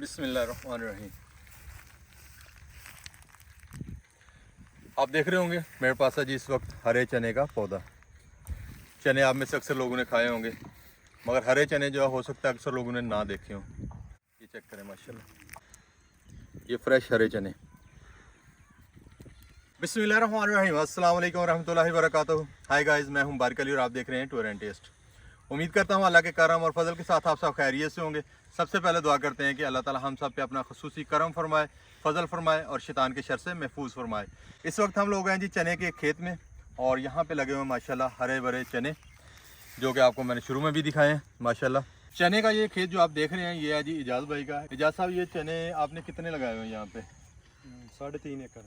बिस्मिल्लाहिर्रहमानिर्रहीम। आप देख रहे होंगे मेरे पास है जी इस वक्त हरे चने का पौधा। चने आप में से अक्सर लोगों ने खाए होंगे, मगर हरे चने जो है हो सकता है अक्सर लोगों ने ना देखे हों। ये चेक करें माशाल्लाह, ये फ्रेश हरे चने। बिस्मिल्लाहिर्रहमानिर्रहीम। अस्सलाम वालेकुम रहमतुल्लाहि व बरकातहू। हाय गाइस, मैं हूं बारिक अली और आप देख रहे हैं टूर एंड टेस्ट। उम्मीद करता हूं अल्लाह के करम और फजल के साथ आप सब खैरियत से होंगे। सबसे पहले दुआ करते हैं कि अल्लाह ताला हम सब पे अपना खुसूसी करम फरमाए, फजल फरमाए और शैतान के शर से महफूज फरमाए। इस वक्त हम लोग हैं जी चने के खेत में और यहाँ पे लगे हुए माशाल्लाह हरे भरे चने, जो कि आपको मैंने शुरू में भी दिखाए हैं माशाल्लाह। चने का ये खेत जो आप देख रहे हैं ये है जी इजाज़ भाई का। इजाज़ साहब, ये चने आपने कितने लगाए हुए हैं यहाँ पे? 3.5 एकड़।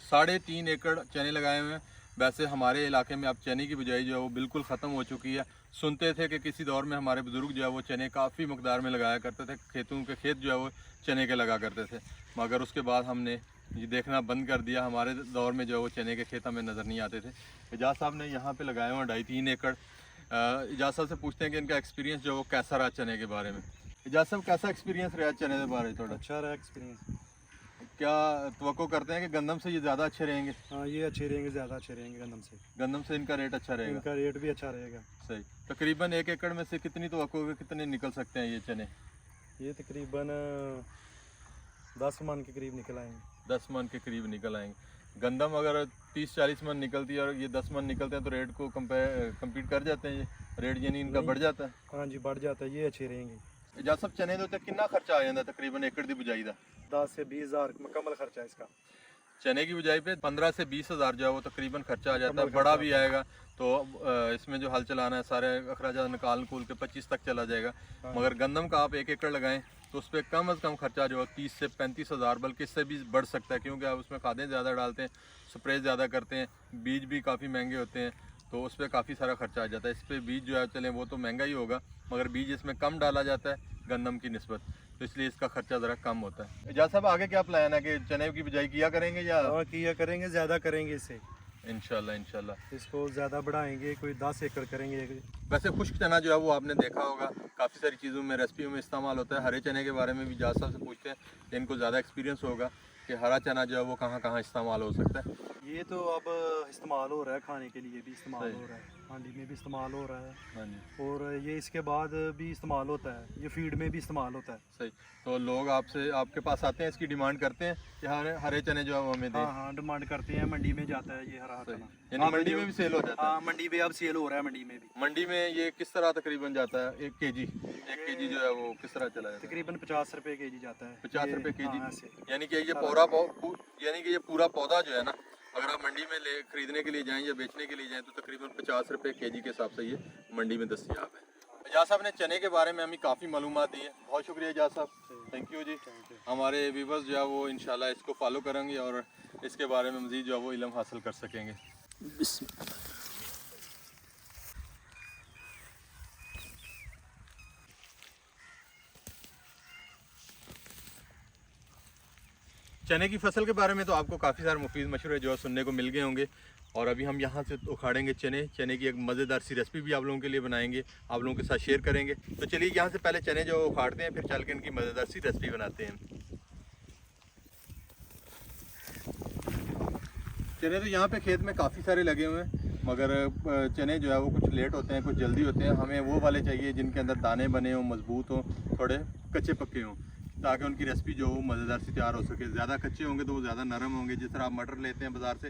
3.5 एकड़ चने लगाए हुए हैं। वैसे हमारे इलाके में अब चने की बुझाई जो है वो बिल्कुल ख़त्म हो चुकी है। सुनते थे कि किसी दौर में हमारे बुज़ुर्ग जो है वो चने काफ़ी मकदार में लगाया करते थे, खेतों के खेत जो है वो चने के लगा करते थे, मगर उसके बाद हमने ये देखना बंद कर दिया। हमारे दौर में जो है वो चने के खेत हमें नज़र नहीं आते थे। इजाज़ साहब ने यहाँ पे लगाए हुए 2.5-3 एकड़। इजाज़ साहब से पूछते हैं कि इनका एक्सपीरियंस जो है वो कैसा रहा चने के बारे में। इजाज़ साहब, कैसा एक्सपीरियंस रहा चने के बारे में? थोड़ा अच्छा रहा एक्सपीरियंस। क्या तवक्को करते हैं कि गंदम से ये ज़्यादा अच्छे रहेंगे? हाँ, ये अच्छे रहेंगे, ज़्यादा अच्छे रहेंगे गंदम से। गंदम से इनका रेट अच्छा रहेगा? इनका रेट भी अच्छा रहेगा। सही। तकरीबन 1 एकड़ में से कितनी तवक्को के कितने निकल सकते हैं ये चने? ये तकरीबन 10 मन के करीब निकल आएंगे। 10 मन के करीब निकल आएंगे। गंदम अगर 30-40 मन निकलती है और ये 10 मन निकलते हैं तो रेट को कम्पीट कर जाते हैं ये रेट, यानी इनका बढ़ जाता है? हाँ जी, बढ़ जाता है, ये अच्छे रहेंगे। इजाज़ साहब, चने दे कितना खर्चा आ जाता है तकरीबन एकड़ की बुझाई का? 10 से 20 हज़ार मुकम्मल खर्चा है इसका। चने की बुझाई पे 15 से 20 हज़ार जो है वो तकरीबन खर्चा आ जाता है। खर्चा बड़ा आता भी आएगा तो इसमें जो हल चलाना है सारे अखराजात निकाल के 25 तक चला जाएगा। हाँ। मगर गंदम का आप 1 एकड़ लगाएं तो उस पर कम अज़ कम खर्चा जो है 30 से 35 हज़ार, बल्कि इससे भी बढ़ सकता है, क्योंकि आप उसमें खादें ज़्यादा डालते हैं, स्प्रे ज़्यादा करते हैं, बीज भी काफ़ी महंगे होते हैं, तो उस पर काफ़ी सारा खर्चा आ जाता है। इस पर बीज जो है चलें वो तो महंगा ही होगा, मगर बीज इसमें कम डाला जाता है गंदम की निस्बत, तो इसलिए इसका खर्चा ज़रा कम होता है। इजाज़ साहब, आगे क्या प्लान है कि चने की बिजाई किया करेंगे या? हाँ, किया करेंगे, ज़्यादा करेंगे इसे। इंशाल्लाह। इसको ज़्यादा बढ़ाएंगे, कोई 10 एकड़ करेंगे। वैसे खुश्क चना जो है वो आपने देखा होगा काफ़ी सारी चीज़ों में, रेसिपियों में इस्तेमाल होता है। हरे चने के बारे में भी इजाज़ साहब से पूछते हैं कि इनको ज़्यादा एक्सपीरियंस होगा कि हरा चना जो है वो कहाँ कहाँ इस्तेमाल हो सकता है। ये तो अब इस्तेमाल हो रहा है, खाने के लिए भी इस्तेमाल सही। हो रहा है, हांडी में भी इस्तेमाल हो रहा है, हाँ जी, और ये इसके बाद भी इस्तेमाल होता है, ये फीड में भी इस्तेमाल होता है। सही। तो लोग आपके पास आते हैं, इसकी डिमांड करते हैं कि हरे चने जो है वो हमें दें? हाँ हाँ, डिमांड करते हैं, मंडी में जाता है ये हरा सही। चना। यानी हाँ, मंडी में भी सेल हो जाता है? हाँ, मंडी में अब सेल हो रहा है, मंडी में भी। मंडी में ये किस तरह तकरीबन जाता है? 1 केजी जो है वो किस तरह चला जाता है? तकरीबन 50 रुपए केजी जाता है। 50 रुपए हाँ, केजी? ऐसे। यानी कि ये पूरा पौधा जो है ना, अगर आप मंडी में खरीदने के लिए जाएं या बेचने के लिए जाएं तो तकरीबन 50 रुपए केजी के हिसाब से ये मंडी में दस्तयाब है। इजाज़ साहब ने चने के बारे में हमें काफ़ी मालूमात दी है, बहुत शुक्रिया इजाज़ साहब, थैंक यू जी। हमारे व्यूवर्स जो है वो इंशाल्लाह इसको फॉलो करेंगे और इसके बारे में मज़ीद जो है वो इल्म हासिल कर सकेंगे। चने की फसल के बारे में तो आपको काफ़ी सारे मुफीद मशवरे जो है सुनने को मिल गए होंगे, और अभी हम यहाँ से उखाड़ेंगे चने की एक मज़ेदार सी रेसिपी भी आप लोगों के लिए बनाएंगे, आप लोगों के साथ शेयर करेंगे। तो चलिए यहाँ से पहले चने जो उखाड़ते हैं, फिर चल के इनकी मज़ेदार सी रेसिपी बनाते हैं। चने तो यहाँ पे खेत में काफ़ी सारे लगे हुए हैं, मगर चने जो है वो कुछ लेट होते हैं, कुछ जल्दी होते हैं। हमें वो वाले चाहिए जिनके अंदर दाने बने हों, मजबूत हों, थोड़े कच्चे पक्के हों, ताकि उनकी रेसिपी जो वो मज़ेदार सी तैयार हो सके। ज़्यादा कच्चे होंगे तो वो ज़्यादा नरम होंगे। जिस तरह आप मटर लेते हैं बाज़ार से,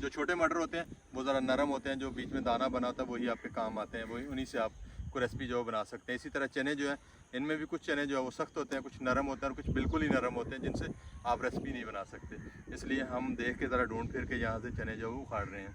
जो छोटे मटर होते हैं वो ज़रा नरम होते हैं, जो बीच में दाना बना होता है वही आपके काम आते हैं, वही उन्हीं से आपको रेसिपी जो बना सकते हैं। इसी तरह चने जो है, इनमें भी कुछ चने जो है वो सख्त होते हैं, कुछ नरम होते हैं और कुछ बिल्कुल ही नरम होते हैं जिनसे आप रेसिपी नहीं बना सकते। इसलिए हम देख के ज़रा ढूंढ फिर के यहाँ से चने जो है वो उखाड़ रहे हैं।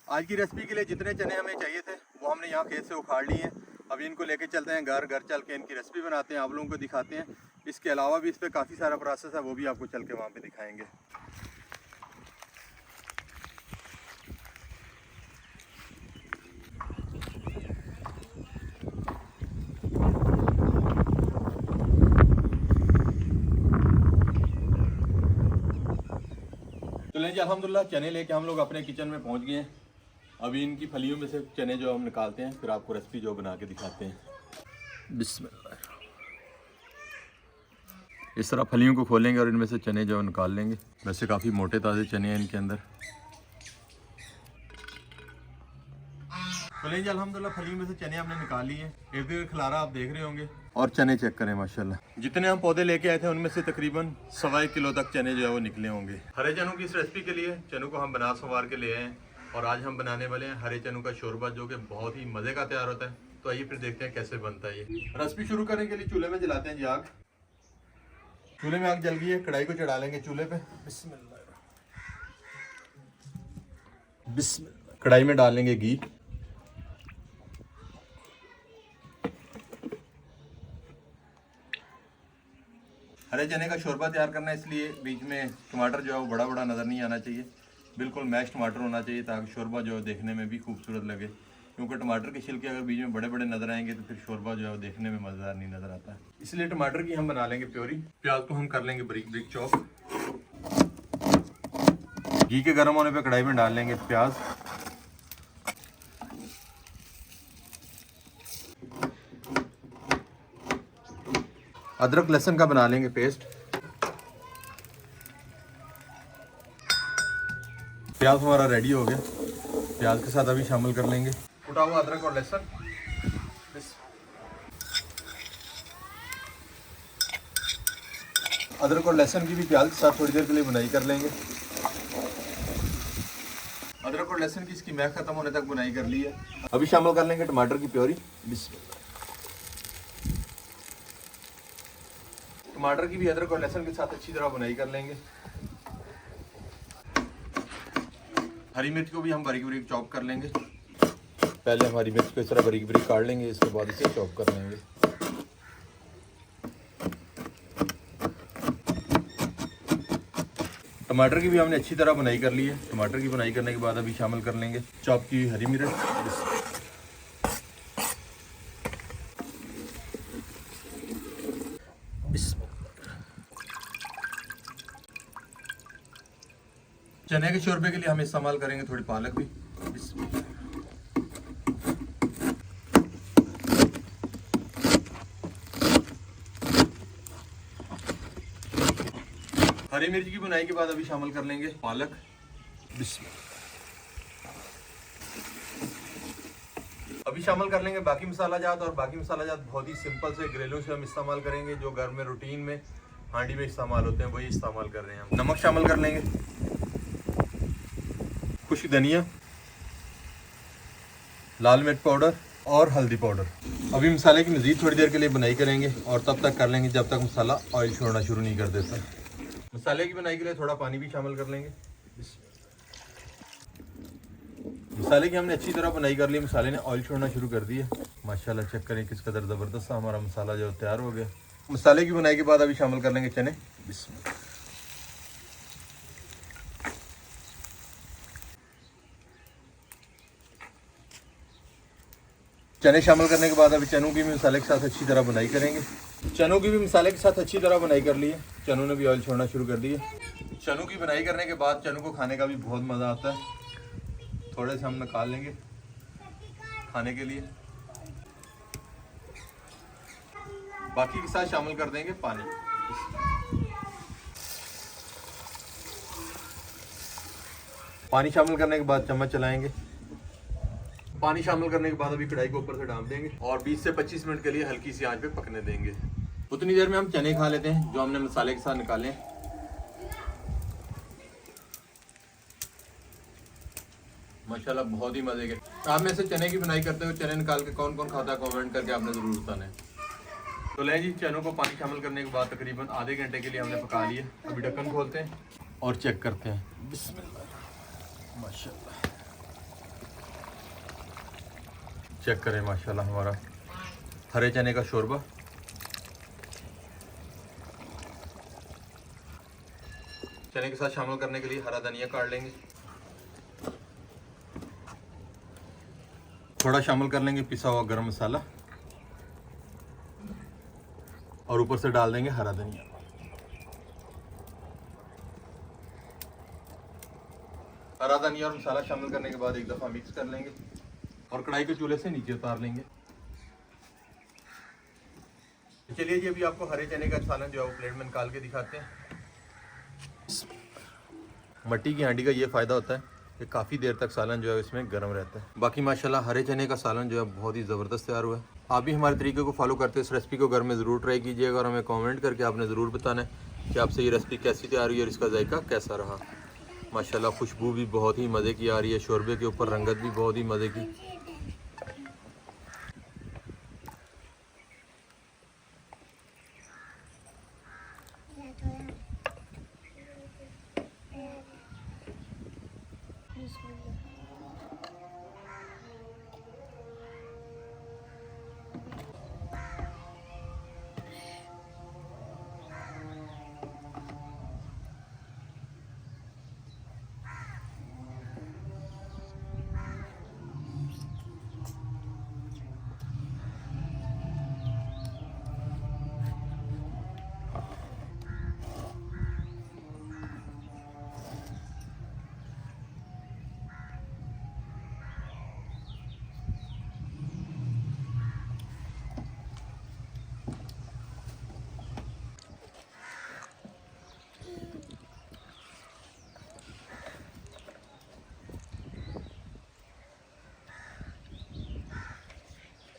आज की रेसिपी के लिए जितने चने हमें चाहिए थे वो हमने यहाँ खेत से उखाड़ लिए हैं। अभी इनको लेके चलते हैं घर चल के इनकी रेसिपी बनाते हैं, आप लोगों को दिखाते हैं इसके अलावा भी इस पर काफ़ी सारा प्रोसेस है, वो भी आपको चल के वहाँ पे दिखाएंगे। तो लें जी अल्हम्दुलिल्लाह चने लेके हम लोग अपने किचन में पहुँच गए हैं। अभी इनकी फलियों में से चने जो हम निकालते हैं, फिर आपको रेसिपी जो बना के दिखाते हैं। बिस्मिल्लाह। इस तरह फलियों को खोलेंगे और इनमें से चने जो निकाल लेंगे। वैसे काफ़ी मोटे ताज़े चने हैं इनके अंदर। तो लें जी अल्हम्दुलिल्लाह फलियों में से चने हमने निकाल लिए हैं। इर्द गिर्द खलारा आप देख रहे होंगे। और चने चेक करें माशाल्लाह, जितने हम पौधे लेके आए थे उनमें से तकरीबन 1.25 किलो तक चने जो है वो निकले होंगे। हरे चनों की इस रेसिपी के लिए चनों को हम बना संवार के ले आए हैं और आज हम बनाने वाले हैं हरे चनों का शोरबा, जो कि बहुत ही मज़े का तैयार होता है। तो आइए फिर देखते हैं कैसे बनता है ये। रेसिपी शुरू करने के लिए चूल्हे में जलाते हैं जी आग। चूल्हे में आग जल गई है, कढ़ाई को चढ़ा लेंगे चूल्हे पे। बिस्मिल्लाह। कढ़ाई में डाल लेंगे घी। हरे चने का शोरबा तैयार करना है, इसलिए बीच में टमाटर जो है वो बड़ा बड़ा नज़र नहीं आना चाहिए, बिल्कुल मैश टमाटर होना चाहिए, ताकि शोरबा जो है देखने में भी खूबसूरत लगे। क्योंकि टमाटर के छिलके अगर बीच में बड़े बड़े नज़र आएंगे तो फिर शोरबा जो है वो देखने में मज़ेदार नहीं नज़र आता है। इसलिए टमाटर की हम बना लेंगे प्योरी। प्याज को हम कर लेंगे बारीक बारीक चॉप। घी के गर्म होने पर कढ़ाई में डाल लेंगे प्याज। अदरक लहसुन का बना लेंगे पेस्ट। प्याज हमारा रेडी हो गया, प्याज के साथ अभी शामिल कर लेंगे कुटा हुआ अदरक और लहसुन। अदरक और लहसुन की भी प्याज के साथ थोड़ी देर के लिए बुनाई कर लेंगे। अदरक और लहसुन की इसकी महक खत्म होने तक बुनाई कर ली है। अभी शामिल कर लेंगे टमाटर की प्योरी। टमाटर की भी अदरक और लहसुन के साथ अच्छी तरह बुनाई कर लेंगे। हरी मिर्च को भी हम बारीक बारीक चॉप कर लेंगे। पहले हमारी मिर्च को इस तरह बारीक बारीक काट लेंगे, इसके बाद इसे चॉप कर लेंगे। टमाटर की भी हमने अच्छी तरह बुनाई कर ली है। टमाटर की बुनाई करने के बाद अभी शामिल कर लेंगे चॉप की हरी मिर्च। चने के शोरबे के लिए हम इस्तेमाल करेंगे थोड़ी पालक भी। हरी मिर्च की बुनाई के बाद अभी शामिल कर लेंगे पालक। अभी शामिल कर लेंगे बाकी मसाला जात। और बाकी मसाला जात बहुत ही सिंपल से घरेलू से हम इस्तेमाल करेंगे, जो घर में रूटीन में हांडी में इस्तेमाल होते हैं, वही इस्तेमाल कर रहे हैं हम। नमक शामिल कर लेंगे, कुछ धनिया, लाल मिर्च पाउडर और हल्दी पाउडर। अभी मसाले की मज़ीद थोड़ी देर के लिए बुनाई करेंगे और तब तक कर लेंगे जब तक मसाला ऑयल छोड़ना शुरू नहीं कर देता। मसाले की बुनाई के लिए थोड़ा पानी भी शामिल कर लेंगे। मसाले की हमने अच्छी तरह बुनाई कर ली, मसाले ने ऑयल छोड़ना शुरू कर दिया। माशाल्लाह चेक करें किस कदर ज़बरदस्त हमारा मसाला जो तैयार हो गया। मसाले की बुनाई के बाद अभी शामिल कर लेंगे चने। चने शामिल करने के बाद अभी चनों की भी मसाले के साथ अच्छी तरह बुनाई करेंगे। चनों की भी मसाले के साथ अच्छी तरह बुनाई कर ली है। चनों ने भी ऑयल छोड़ना शुरू कर दिया। चनों की बुनाई करने के बाद चनों को खाने का भी बहुत मज़ा आता है। थोड़े से हम निकाल लेंगे खाने के लिए, बाकी के साथ शामिल कर देंगे पानी। पानी शामिल करने के बाद चम्मच चलाएंगे। पानी शामिल करने के बाद अभी कढ़ाई को ऊपर से डाल देंगे और 20 से 25 मिनट के लिए हल्की सी आंच पे पकने देंगे। उतनी देर में हम चने खा लेते हैं जो हमने मसाले के साथ निकाले हैं। माशाल्लाह बहुत ही मजे के। आप में से चने की बुनाई करते हुए चने निकाल के कौन कौन खाता है कमेंट करके आपने जरूर बताना है। तो ले जी, चनों को पानी शामिल करने के बाद तकरीबन आधे घंटे के लिए हमने पका लिए। अभी ढक्कन खोलते हैं और चेक करते हैं। बिस्मिल्लाह। माशाल्लाह चेक करें, माशाल्लाह हमारा हरे चने का शोरबा चने के साथ शामिल करने के लिए हरा धनिया काट लेंगे, थोड़ा शामिल कर लेंगे पिसा हुआ गरम मसाला और ऊपर से डाल देंगे हरा धनिया। हरा धनिया और मसाला शामिल करने के बाद एक दफ़ा मिक्स कर लेंगे और कढ़ाई के चूल्हे से नीचे उतार लेंगे। चलिए जी, अभी आपको हरे चने का सालन जो है वो प्लेट में निकाल के दिखाते हैं। मट्टी की हांडी का ये फ़ायदा होता है कि काफ़ी देर तक सालन जो है इसमें गर्म रहता है। बाकी माशाल्लाह हरे चने का सालन जो है बहुत ही ज़बरदस्त तैयार हुआ है। आप भी हमारे तरीके को फॉलो करते हैं, इस रेसिपी को घर में ज़रूर ट्राई कीजिएगा और हमें कमेंट करके आपने ज़रूर बताना है कि आपसे ये रेसिपी कैसी तैयार हुई और इसका जायका कैसा रहा। माशाल्लाह खुशबू भी बहुत ही मज़े की आ रही है, शोरबे के ऊपर रंगत भी बहुत ही मज़े की।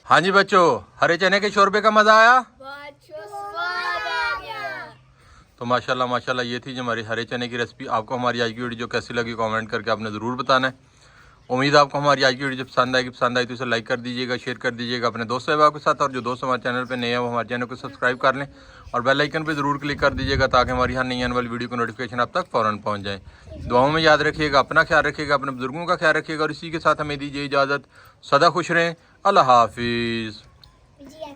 हाँ जी बच्चों, हरे चने के शोरबे का मज़ा आया? स्वाद आ गया। तो माशाल्लाह माशाल्लाह ये थी जो हमारी हरे चने की रेसिपी। आपको हमारी आज की वीडियो कैसी लगी कमेंट करके आपने ज़रूर बताना है। उम्मीद है आपको हमारी आज की वीडियो पसंद आएगी। पसंद आई तो इसे लाइक कर दीजिएगा, शेयर कर दीजिएगा अपने दोस्त अहबाब के साथ, और जो दोस्त हमारे चैनल पे नए हैं वो हमारे चैनल को सब्सक्राइब कर लें और बेल आइकन पे ज़रूर क्लिक कर दीजिएगा ताकि हमारी हर नई आने वाली वीडियो की नोटिफिकेशन आप तक फ़ौरन पहुँच जाए। दुआओं में याद रखिएगा, अपना ख्याल रखिएगा, अपने बुजुर्गों का ख्याल रखिएगा और इसी के साथ हमें दीजिए इजाज़त। सदा खुश रहें। अल्लाह हाफिज़। जी,